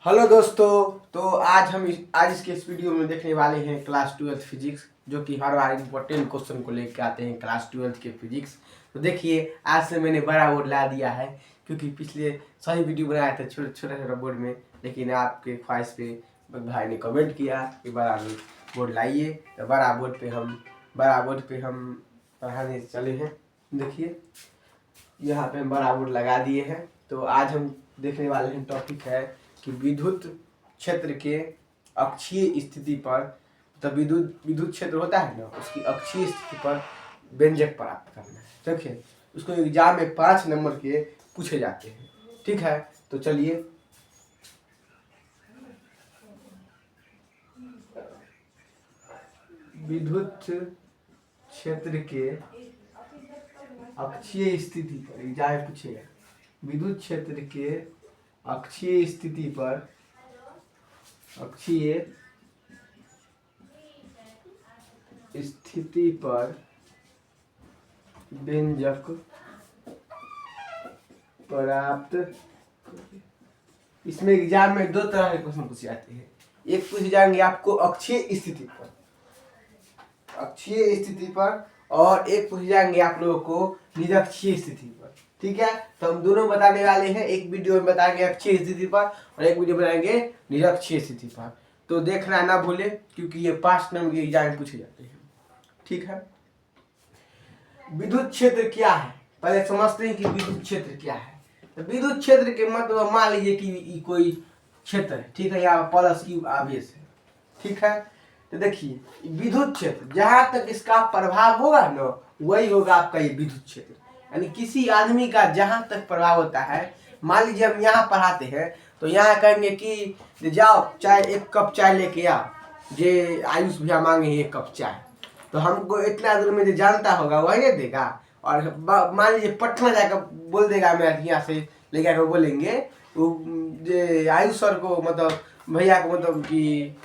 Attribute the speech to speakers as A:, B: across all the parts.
A: Hello दोस्तों। तो आज इसके इस वीडियो में देखने वाले हैं क्लास 12th फिजिक्स, जो कि हर बार इम्पोर्टेंट क्वेश्चन को लेकर आते हैं क्लास 12th के फिजिक्स। तो देखिए, आज से मैंने बड़ा बोर्ड ला दिया है, क्योंकि पिछले सही वीडियो बनाया था छोटे छोटे बोर्ड में, लेकिन आपके ख्वाहिश पे भाई ने कमेंट किया कि बड़ा बोर्ड लाइए। तो बड़ा बोर्ड पे हम पढ़ाने चले हैं। देखिए, यहाँ पे हम बड़ा बोर्ड लगा दिए हैं। तो आज हम देखने वाले हैं, टॉपिक है कि विद्युत क्षेत्र के अक्षीय स्थिति पर, तो विद्युत क्षेत्र होता है ना, उसकी अक्षीय स्थिति पर व्यंजक प्राप्त करना है। ठीक है, उसको एग्जाम में 5 नंबर के पूछे जाते हैं। ठीक है, तो चलिए विद्युत क्षेत्र के अक्षीय स्थिति पर एग्जाम में पूछेगा। विद्युत क्षेत्र के अक्षीय स्थिति पर व्यंजक प्राप्त। इसमें एग्जाम में 2 तरह के क्वेश्चन पूछे जाते हैं। एक पूछ जाएंगे आपको अक्षीय स्थिति पर, और एक पूछ जाएंगे आप लोगों को निरक्षीय स्थिति पर। ठीक है, तो हम दोनों बताने वाले हैं। एक वीडियो में बताएंगे अक्षीय स्थिति पर और एक वीडियो बनाएंगे निरक्षीय स्थिति पर। तो देखना ना भूले, क्योंकि ये 5 नंबर के एग्जाम में पूछे जाते हैं। ठीक है, विद्युत क्षेत्र क्या है, पहले समझते हैं कि विद्युत क्षेत्र क्या है। तो विद्युत क्षेत्र के मतलब, मान लीजिए कि कोई क्षेत्र है, ठीक है, यहाँ प्लस क्यू आवेश है। ठीक है, तो देखिए, विद्युत क्षेत्र जहां तक इसका प्रभाव होगा ना, वही होगा आपका ये विद्युत क्षेत्र। यानी किसी आदमी का जहां तक प्रभाव होता है, मान लीजिए हम यहाँ पढ़ाते हैं, तो यहाँ कहेंगे कि जाओ चाय 1 कप चाय लेके आओ। जे आयुष भैया मांगे 1 कप चाय, तो हमको इतना दूर में जो जानता होगा वही नहीं देगा। और मान लीजिए पटना जाकर बोल देगा, मैं यहाँ से लेके आकर बोलेंगे जो आयुष सर को, मतलब भैया को, मतलब कि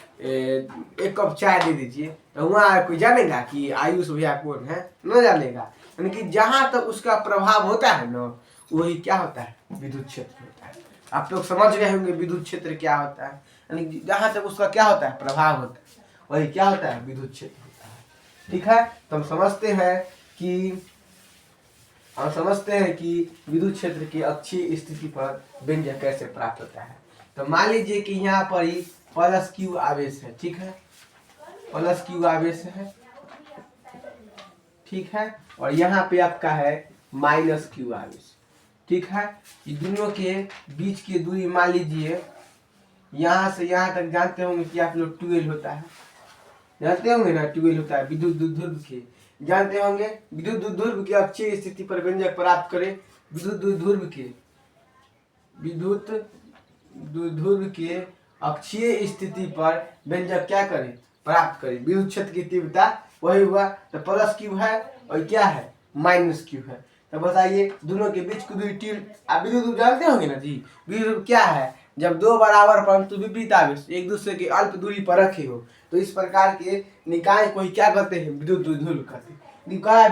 A: 1 कप चाय दे दीजिए, तो वहाँ कोई जानेगा कि आयुष भैया कौन है? न जानेगा। यानी कि जहाँ तक उसका प्रभाव होता है ना, वही क्या होता है? विद्युत क्षेत्र होता है। आप लोग समझ गए होंगे विद्युत क्षेत्र क्या होता है। यानी जहाँ तक उसका क्या होता है? प्रभाव होता है, वही क्या होता है? विद्युत क्षेत्र होता है। ठीक है, तो हम समझते हैं कि विद्युत क्षेत्र की अक्षीय स्थिति पर व्यंजक कैसे प्राप्त होता है। तो मान लीजिए कि यहाँ पर ही प्लस क्यू आवेश है। ठीक है, प्लस क्यू आवेश है। ठीक है, और यहाँ पे आपका है माइनस क्यू आवेश। ठीक है, ये दोनों के बीच की दूरी मान लीजिए यहाँ से यहाँ तक, जानते होंगे कि आप लोग 12 होता है, जानते होंगे ना, 12 होता है विद्युत ध्रुव के, जानते होंगे। विद्युत ध्रुव की अक्षीय स्थिति पर व्यंजक प्राप्त करें। विद्युत ध्रुव के अक्षीय स्थिति पर व्यंजक क्या करें? प्राप्त करें। विद्युत क्षेत्र की तीव्रता वही हुआ, तो प्लस क्यू है और क्या है? माइनस क्यू है। तो बताइए, दोनों के बीच की दूरी आप विद्युत ध्रुव जानते होंगे ना जी। विद्युत ध्रुव क्या है? जब 2 बराबर परंतु विपरीत आवेश एक दूसरे के अल्प दूरी पर रखे हो, तो इस प्रकार के निकाय को ही क्या कहते हैं? विद्युत ध्रुव कहते हैं।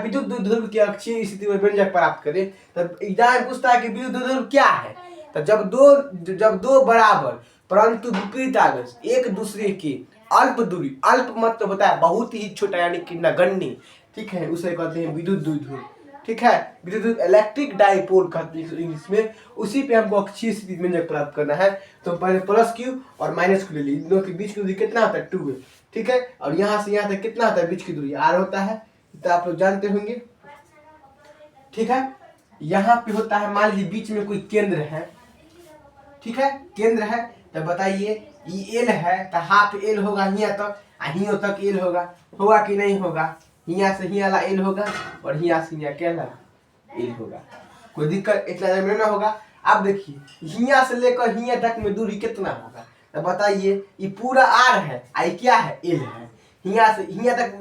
A: विद्युत ध्रुव की अक्षीय स्थिति में व्यंजक प्राप्त करें। तब एग्जाम पूछता है कि विद्युत ध्रुव क्या है। तो जब दो बराबर परंतु विपरीत आवेश एक दूसरे की अल्प दूरी, अल्प मतलब होता है बहुत ही छोटा, यानी कि नगण्य। ठीक है, उसे कहते हैं विद्युत ध्रुव। ठीक है, विद्युत इलेक्ट्रिक डाइपोल कहते हैं इंग्लिश में। उसी पे हमको अक्षीय स्थिति में व्यंजक प्राप्त करना है। तो पहले प्लस क्यू और माइनस क्यू ले ली, दोनों के बीच की दूरी कितना होता है? 2 है। ठीक है, और यहाँ से यहाँ तक कितना होता है? बीच की दूरी r होता है, तो आप लोग जानते होंगे। ठीक है, यहाँ पे होता है, मान लीजिए बीच में कोई केंद्र है। ठीक है, केंद्र है, तो बताइए ये एल है, तो हाफ एल होगा यहाँ तक, यहाँ तक एल होगा कि नहीं होगा? यहाँ से यहाँ ला एल होगा और यहाँ से यहाँ क्या एल होगा। कोई दिक्कत इतना में ना होगा। अब देखिए, यहाँ से लेकर यहाँ तक में दूरी कितना होगा? तो बताइए, ये पूरा आर है, आई क्या है? एल है। यहाँ से यहाँ तक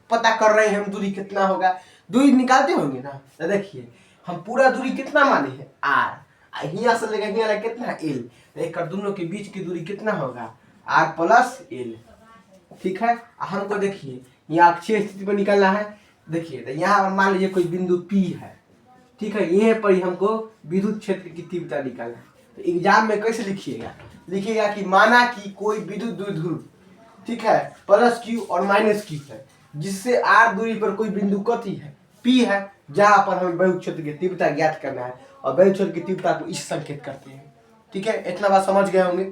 A: पता कर रहे हैं हम, दूरी कितना होगा? दूरी निकालते होंगे ना। तो देखिए, हम पूरा दूरी कितना माने हैं? आर। यहाँ से लेकर यहाँ कितना? एल। एक दोनों के बीच की दूरी कितना होगा? R plus L. ठीक है, हमको देखिए यहाँ अक्षीय स्थिति पर निकलना है। देखिए, तो यहाँ मान लीजिए कोई बिंदु P है। ठीक है, यहीं पर ही हमको विद्युत क्षेत्र की तीव्रता निकालना है। तो एग्जाम में कैसे लिखिएगा? लिखिएगा कि माना कि कोई विद्युत द्विध्रुव, ठीक है, प्लस क्यू और माइनस क्यू है, जिससे आर दूरी पर कोई बिंदु कथी है, पी है, जहां पर हमें वैद्युत क्षेत्र की तीव्रता ज्ञात करना है और वैद्युत क्षेत्र की तीव्रता को इस संकेत करते हैं। ठीक है, इतना बात समझ गए होंगे।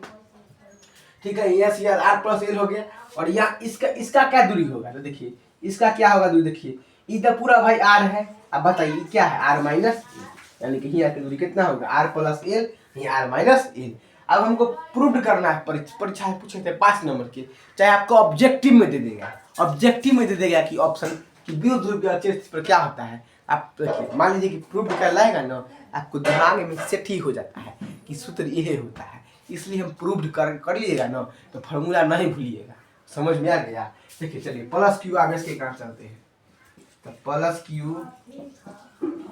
A: ठीक है, यस यार आर प्लस एल हो गया। और यहाँ इसका क्या दूरी होगा, तो देखिए इसका क्या होगा दूरी, देखिए इधर पूरा भाई आर है, अब बताइए क्या है, आर माइनस एल, यानी कि यहाँ की दूरी कितना होगा, आर प्लस एल, यहाँ आर माइनस एल। अब हमको प्रूव करना है, परीक्षा में पूछे थे 5 नंबर के, चाहे आपको ऑब्जेक्टिव में दे देगा, ऑब्जेक्टिव में दे देगा कि ऑप्शन कि विद्युत ध्रुव के अचल स्थिति पर क्या होता है। आप देखिए मान लीजिए कि प्रूव कर लाएगा ना, आपको दिमाग में सेट ही हो जाता है कि सूत्र यही होता है, इसलिए हम प्रूव कर लीजिएगा ना तो फॉर्मूला नहीं भूलिएगा। समझ में आ गया। देखिए चलिए प्लस क्यू आवेश के कारण चलते हैं, तो प्लस क्यू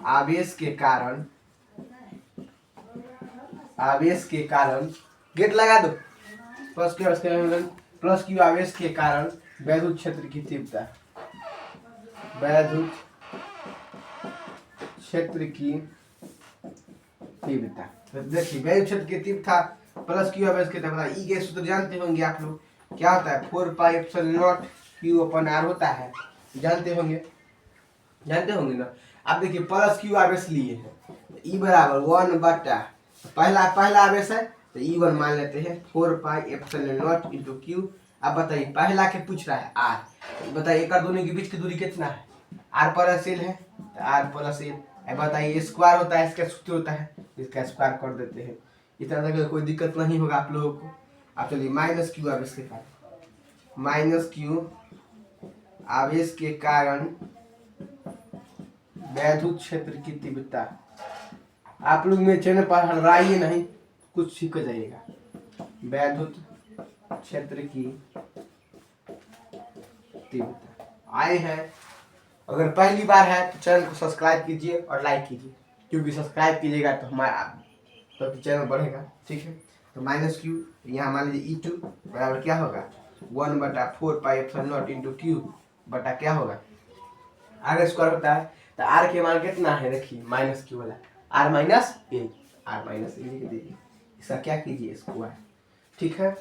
A: आवेश के कारण गेट लगा दो, प्लस क्यू आवेश के कारण वैद्युत क्षेत्र की तीव्रता, वैद्युत क्षेत्र की तीव्रता, तो देखिए वैद्युत क्षेत्र की तीव्रता प्लस क्यू आवेश के तीव्रता, ई के सूत्र जानते होंगे आप लोग, क्या होता है 4 पाई एप्सिलॉन नॉट क्यू अपन आर होता है, जानते होंगे ना। अब देखिए प्लस क्यू आवेश लिए हैं, ई बराबर 1 बटा पहला आवेश है तो E1 मान लेते हैं 4 pi epsilon naught into Q. अब बताइए पहला के पूछ रहा है आर, तो बताइए एक और दोनों के बीच की दूरी कितना है, आर प्लस एल है, तो आर प्लस एल। अब बताइए स्क्वायर होता है, इसका सूत्र होता है, इसका स्क्वायर कर देते हैं, इतना तक कोई दिक्कत नहीं होगा आप लोगों को। अब चलिए माइनस क्यू आवेश के कारण, माइनस क्यू आवेश के कारण वैद्युत क्षेत्र की तीव्रता, आप लोग मेरे चैनल पर हराइए नहीं, कुछ सीख जाइएगा। वैद्युत क्षेत्र की तीव्रता आए हैं, अगर पहली बार है तो चैनल को सब्सक्राइब कीजिए और लाइक कीजिए, क्योंकि सब्सक्राइब कीजिएगा तो हमारा तो चैनल बढ़ेगा। ठीक है, तो माइनस क्यू यहाँ मान लीजिए E2 बराबर क्या होगा 1 बटा 4 pi epsilon naught into Q बटा क्या होगा आर स्क्वायर होता है, तो आर के मान कितना है, देखिए माइनस क्यू वाला R minus L, R minus L लिख दीजिए, इसका क्या कीजिए स्क्वायर। ठीक है,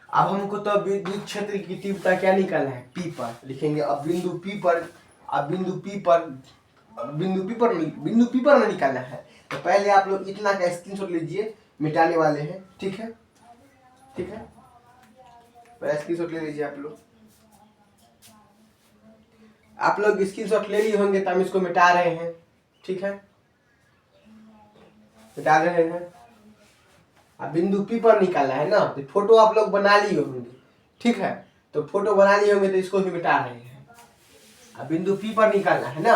A: अब हमको तो विद्युत क्षेत्र की तीव्रता क्या निकालना है, पी पर लिखेंगे। अब बिंदु पी पर में निकालना है, तो पहले आप लोग इतना का स्क्रीनशॉट लीजिए, मिटाने वाले हैं। ठीक है, पहले स्क्रीनशॉट ले लीजिए आप लोग स्क्रीनशॉट ले लिए होंगे, तो हम इसको मिटा रहे हैं। ठीक है, मिटा रहे हैं। अब बिंदु पी पर निकालना है ना, तो फोटो आप लोग बना लिए होंगे। ठीक है, तो फोटो बना लिए होंगे तो इसको भी मिटा रहे हैं। अब बिंदु पी पर निकालना है ना,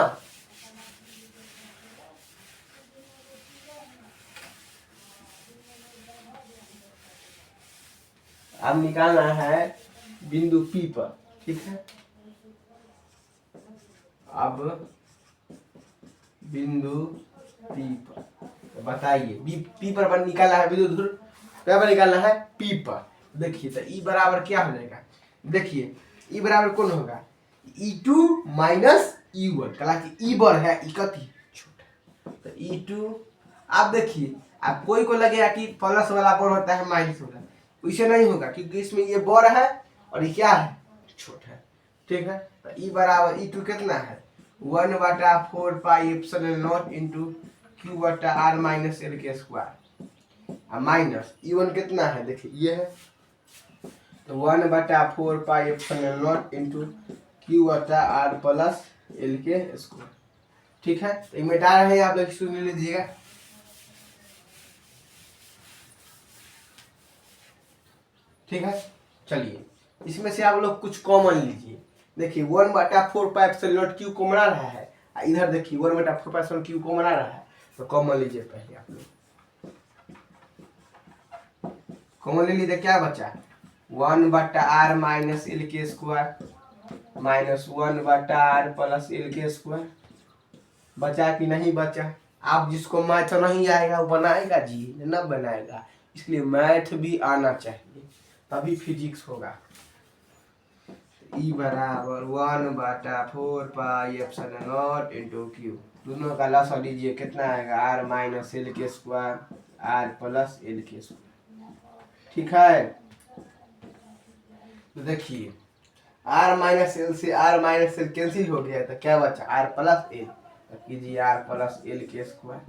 A: अब निकालना है बिंदु पी पर। ठीक है, अब बिंदु पी पर बताइए, पी पर निकालना है विद्युत ध्रुव, क्या पर निकालना है, पी पर। देखिए तो ई बराबर क्या हो जाएगा, देखिए ई बराबर कौन होगा E2 माइनस E1, कला कि ई बर है ई कथी छोटा, तो E2। आप देखिए आप कोई को लगेगा कि प्लस वाला पर होता है माइनस वाला, इसे नहीं होगा क्योंकि इसमें ये बड़ है और ये क्या है छोटा है। ठीक है, तो ई बराबर E2 कितना है 1 बटा 4 pi epsilon naught into Q बटा आर माइनस एल के स्क्वायर, माइनस E1 कितना है, देखिए ये है, तो 1 बटा 4 pi epsilon naught into Q बटा आर प्लस एल के स्क्वायर। ठीक है, तो मिटा रहे हैं, आप लोग सुन लीजिएगा। ठीक है, चलिए इसमें से आप लोग कुछ कॉमन लीजिए। देखिए 1 बटा 4 pi epsilon naught q common आ रहा है, इधर देखिए 1 बटा 4 पाई एप्सिलॉन क्यू कॉमन आ रहा है, तो कॉमन लीजिए। पहले आप लोग कॉमन ले लीजिए, क्या बचा 1 बटा आर माइनस एल के स्क्वायर माइनस 1 बटा आर प्लस एल के स्क्वायर। बचा कि नहीं बचा, आप जिसको मैथ नहीं आएगा वो बनाएगा जी, न बनाएगा, इसलिए मैथ भी आना चाहिए तभी फिजिक्स होगा। ई बराबर 1 बटा 4 pi epsilon naught into Q, दोनों का लसा लीजिए कितना आएगा आर माइनस एल के स्क्वायर आर प्लस एल के स्क्वायर। ठीक है। तो देखिए आर माइनस एल से आर माइनस एल कैंसिल हो गया तो क्या बचा आर प्लस एल। तो कीजिए आर प्लस एल के स्क्वायर,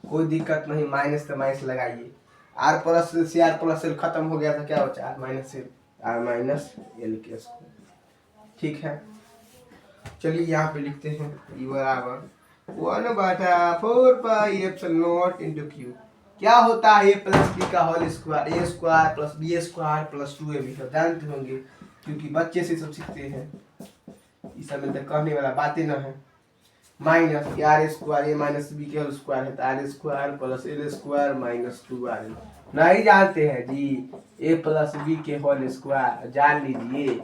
A: कोई दिक्कत नहीं, माइनस तो माइनस लगाइए। आर प्लस एल से आर प्लस एल खत्म हो गया तो क्या बचा R minus L, R minus L के स्क्वायर। ठीक है, चलिए यहाँ पे लिखते हैं ई बराबर 1/4 pi epsilon naught into q. क्या होता है ए प्लस बी का whole square, a square plus b square plus 2ab, तो जानते होंगे क्योंकि बच्चे से सब सीखते हैं, इस समय तक कहने वाला बातें न है। Minus are square a minus b के होल स्क्वायर है तो r square plus L square minus 2r। नहीं जानते हैं जी, ए प्लस बी के होल स्क्वायर जान लीजिए,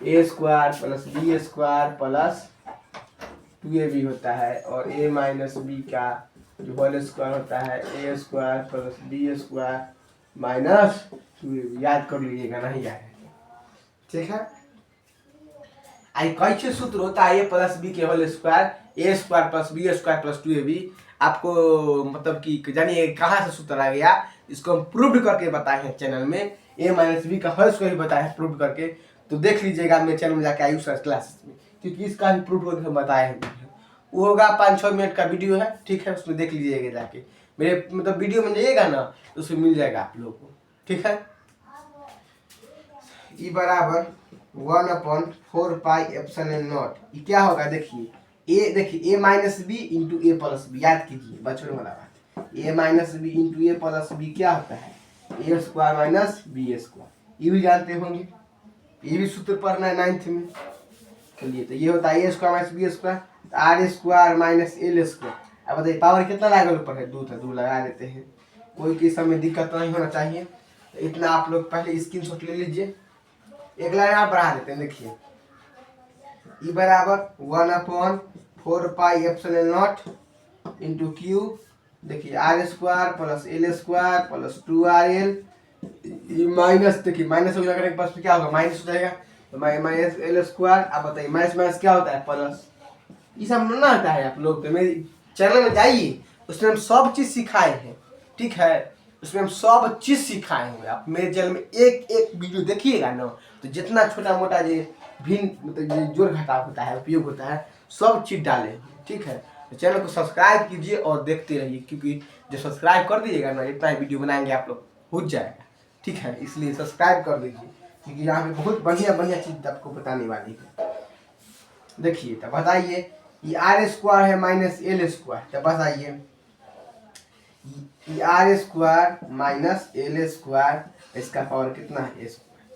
A: a square plus b square plus 2ab होता है, और ए माइनस बी का जो होल स्क्वायर होता है a square plus b square minus 2ab। याद कर लीजिएगा, नहीं याद है ठीक है। आई कैसे सूत्र होता है ए प्लस बी के whole square, a square plus b square plus 2ab। आपको मतलब कि जानिए कहाँ से सूत्र आ गया, इसको हम प्रूव करके बताए हैं चैनल में, ए माइनस बी का होल स्क्वायर ही बताया है प्रूव करके, तो देख लीजिएगा मेरे चैनल में जाके आयुष क्लासेस में, क्योंकि इसका भी प्रूव करके हम बताए हैं। वो होगा 5-6 मिनट का वीडियो है, ठीक है, उसमें देख लीजिएगा जाके, मेरे मतलब वीडियो में जाइएगा ना तो उसमें मिल जाएगा आप लोगों को, ठीक है। ई बराबर 1/4 पाई एप्सिलॉन नॉट, ये क्या होगा देखिए, ए देखिए ए माइनस बी इंटू ए प्लस बी, याद कीजिए बचपन वाला बात, ए माइनस बी इंटू ए प्लस बी क्या होता है a square minus b square, ये भी जानते होंगे, ये भी सूत्र पढ़ना है 9th में। चलिए तो ये होता है a square minus b square, r square minus L square. अब बताइए पावर कितना लागल ऊपर है, 2 था, 2 लगा देते हैं, कोई किस समय दिक्कत नहीं होना चाहिए। तो इतना आप लोग पहले स्क्रीनशॉट ले लीजिए, एक लाइन यहाँ बढ़ा देते हैं। देखिए ई बराबर 1/4 pi epsilon naught into q, देखिए r square plus L square plus 2rl minus, देखिए माइनस हो जाएगा पास क्या होगा माइनस हो जाएगा, तो माइनस एल स्क्वायर। अब बताइए माइनस माइनस क्या होता है प्लस, ये सब ना आता है आप लोग तो मेरे चैनल में जाइए, उसमें हम सब चीज़ सिखाए हैं, ठीक है, उसमें हम सब चीज़ सिखाए हुए। आप मेरे चैनल में एक एक वीडियो देखिएगा ना, तो जितना छोटा मोटा जो भिन्न मतलब जोड़ घटाव होता है उपयोग होता है सब चीज़ डाले हैं, ठीक है। तो चैनल को सब्सक्राइब कीजिए और देखते रहिए, क्योंकि जो सब्सक्राइब कर दीजिएगा ना इतना ही वीडियो बनाएंगे आप लोग हो जाएगा, ठीक है, इसलिए सब्सक्राइब कर दीजिए, क्योंकि यहाँ पे बहुत बढ़िया बढ़िया चीज़ आपको बताने वाली है। देखिए तो बताइए ये आर स्क्वायर है माइनस एल स्क्वायर, तो बताइए R square minus L square, इसका पावर कितना है ए स्क्वायर,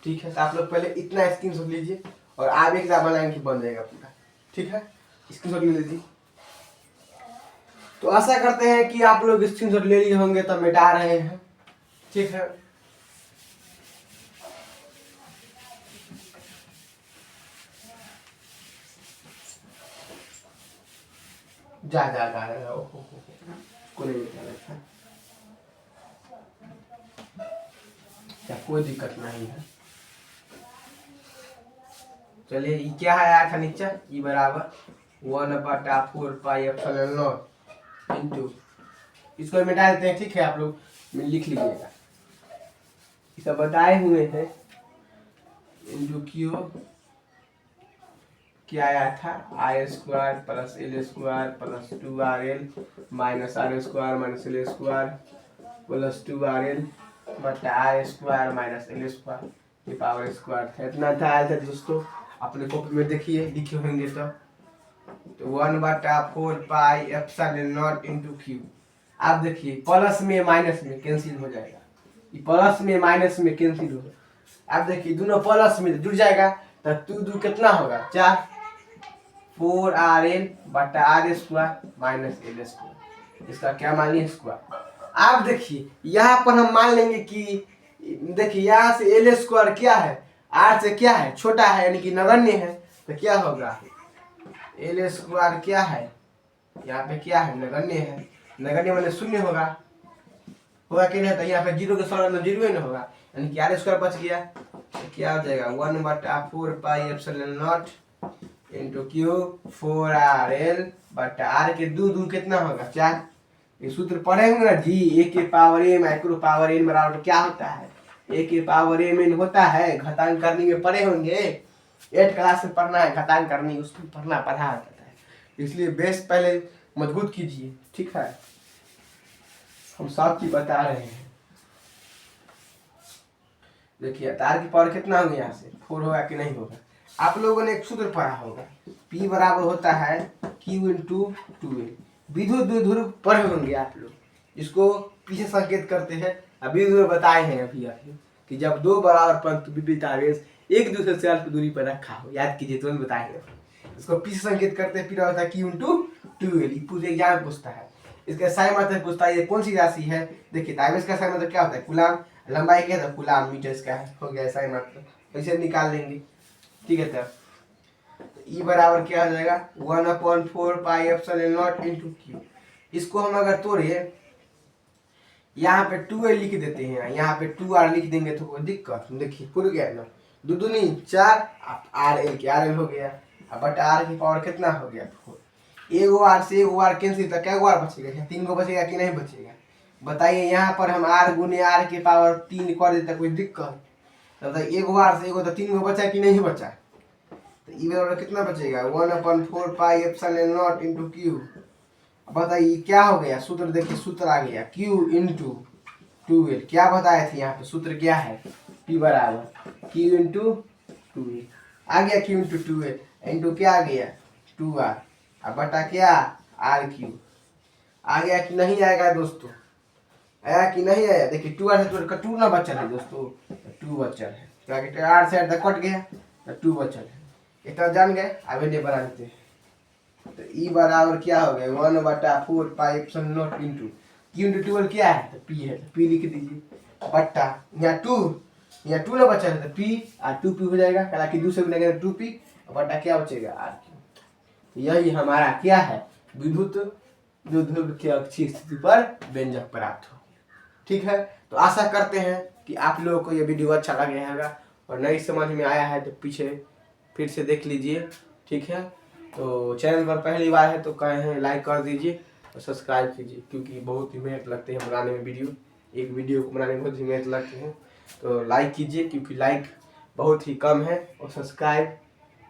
A: ठीक है। तो आप लोग पहले इतना स्क्रीनशॉट लीजिए और आप एक बनाएंगे बन जाएगा पूरा, ठीक है, स्क्रीनशॉट ले लीजिए। तो आशा करते हैं कि आप लोग स्क्रीनशॉट ले लिए होंगे, तो मिटा रहे हैं, ठीक है। जा को नहीं मिटा, क्या कोई दिक्कत नहीं है। चलिए ये क्या है आया था नीचे, ई बराबर 1/4 पाई एप्सिलॉन नॉट इंटू, इसको मिटा देते हैं, ठीक है, आप लोग लिख लीजिएगा, ये सब बताए हुए थे, इंटू क्यू क्या आया था R square plus L square plus 2rl minus are square minus L square plus 2rl बटा R square minus L square, ये पावर स्क्वायर था, इतना था आया था दोस्तों, अपने कॉपी में देखिए लिखे होंगे तो 1/4 pi epsilon naught into Q. आप देखिए प्लस में माइनस में कैंसिल हो जाएगा, ये प्लस में माइनस में कैंसिल होगा, आप देखिए दोनों प्लस में जुड़ जाएगा, तो 2 कितना होगा 4, 4rl बटा R square minus L square, इसका क्या मान लिया स्क्वायर। आप देखिए यहाँ पर हम मान लेंगे कि देखिए यहाँ से एल स्क्वायर क्या है आर से क्या है छोटा है, यानी कि नगण्य है, तो क्या होगा एल स्क्वायर क्या है यहाँ पे क्या है नगण्य है, नगण्य माने शून्य होगा कि नहीं, तो यहाँ पे 0 के साथ 0 ही ना होगा, यानी कि आर स्क्वायर बच गया, तो क्या हो जाएगा 1/4 pi epsilon naught into Q 4rl बटा आर के 2 कितना होगा 4, ये सूत्र पढ़े होंगे ना जी, ए के पावर ए माइक्रो पावर एन बराबर क्या होता है, ए के पावर एम एन होता है। घटांक करनी में पढ़े होंगे, 8 क्लास में पढ़ना है घटांक करनी, उसमें पढ़ा जाता है। इसलिए बेस पहले मजबूत कीजिए, ठीक है। हम सब चीज बता रहे हैं। देखिए तार की पावर कितना होगा, यहाँ से 4 होगा कि नहीं होगा। आप लोगों ने एक सूत्र पढ़ा होगा, P बराबर होता है Q इंटू 2A। विद्युत द्विध्रुव पढ़े होंगे आप लोग, इसको पीछे संकेत करते हैं। अभी बताए हैं अभी कि जब दो बराबर परंतु विपरीत आवेश एक दूसरे से अल्प दूरी पर रखा हो, याद कीजिए, तुरंत बताए इसको पीछे संकेत करते हैं। फिर होता है Q इंटू 2A। पूरे एग्जाम पूछता है, इसका साइन मतलब पूछता है ये कौन सी राशि है। देखिए आवेश का साइन मतलब क्या होता है, कूलाम। लंबाई क्या था, कूलाम मीटर इसका है, हो गया साइन मतलब, ऐसे निकाल लेंगे, ठीक है। तब ई बराबर क्या हो जाएगा, 1/4 pi epsilon naught into Q. इसको हम अगर तोड़े, यहाँ पे 2a लिख देते हैं, यहाँ पे 2r लिख देंगे तो कोई दिक्कत। देखिए खुल गया ना, 2 दूनी 4, आर एल के आर एल हो गया। अब बट आर की पावर कितना हो गया, 4। एगो आर से एगो आर कैंसिल, तो क्या आर बचेगा, 3 गो बचेगा कि नहीं बचेगा, बताइए। यहाँ पर हम आर गुने आर की पावर 3 कर देते, कोई दिक्कत। तो एगो आर से एगो तो 3 गो बचा कि नहीं बचा, तो ई बराबर कितना बचेगा, 1/4 pi epsilon naught into Q. बताइए क्या हो गया, सूत्र देखिए, सूत्र आ गया Q इंटू 2L। क्या बताए थे यहाँ पे, सूत्र क्या है, P बराबर Q इंटू 2L आ गया, Q इंटू 2L इंटू क्या आ गया 2R, अब बटा क्या RQ। आ गया कि नहीं आएगा दोस्तों, आया कि नहीं आया। देखिए 2R से 2 ना बचल है दोस्तों, 2 बचल है, क्या आर से कट गया, 2 बचल है। इतना जान गए, अभी नहीं बनाते हैं। तो ई बराबर क्या हो गया, 1/4 pi epsilon naught into Q into 2L क्या है, तो P है, तो P लिख दीजिए बट्टा यहाँ 2, यहाँ 2 ना बचा है तो P और 2P हो जाएगा, हालांकि दूसरे बनेगा 2P बट्टा क्या बचेगा RQ। यही हमारा क्या है, विद्युत द्विध्रुव की अक्षीय स्थिति पर व्यंजक प्राप्त हो। ठीक है, तो आशा करते हैं कि आप लोगों को ये वीडियो अच्छा लगे होगा, और नहीं समझ में आया है तो पीछे फिर से देख लीजिए, ठीक है। तो चैनल पर पहली बार है तो कहे हैं लाइक कर दीजिए और सब्सक्राइब कीजिए, क्योंकि बहुत ही मेहनत लगती है बनाने में वीडियो, एक वीडियो को बनाने में बहुत ही मेहनत लगती है। तो लाइक कीजिए, क्योंकि लाइक बहुत ही कम है, और सब्सक्राइब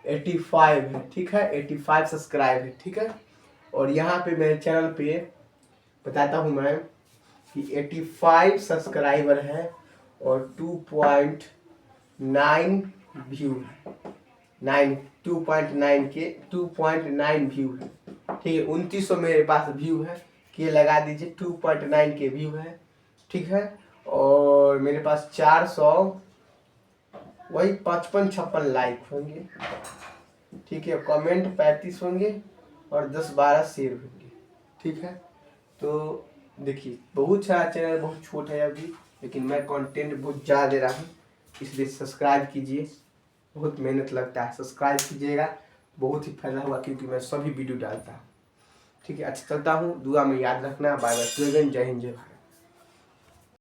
A: 85 है, ठीक है, 85 सब्सक्राइब है, ठीक है। और यहाँ पे मेरे चैनल पे बताता हूँ मैं कि 85 सब्सक्राइबर है और 2.9 व्यू है, 2.9 के 2.9 व्यू है, ठीक है। 2900 मेरे पास व्यू है, के लगा दीजिए, 2.9 के व्यू है, ठीक है। और मेरे पास 400 वही 55-56 लाइक होंगे, ठीक है। कमेंट 35 होंगे और 10-12 शेयर होंगे, ठीक है। तो देखिए बहुत सारा चैनल बहुत छोटा है अभी, लेकिन मैं कंटेंट बहुत ज़्यादा दे रहा हूँ, इसलिए सब्सक्राइब कीजिए, बहुत मेहनत लगता है, सब्सक्राइब कीजिएगा, बहुत ही फायदा होगा, क्योंकि मैं सभी वीडियो डालता हूँ, ठीक है। अच्छा चलता हूँ, दुआ में याद रखना, बाय बाय, जय हिंद जय भारत।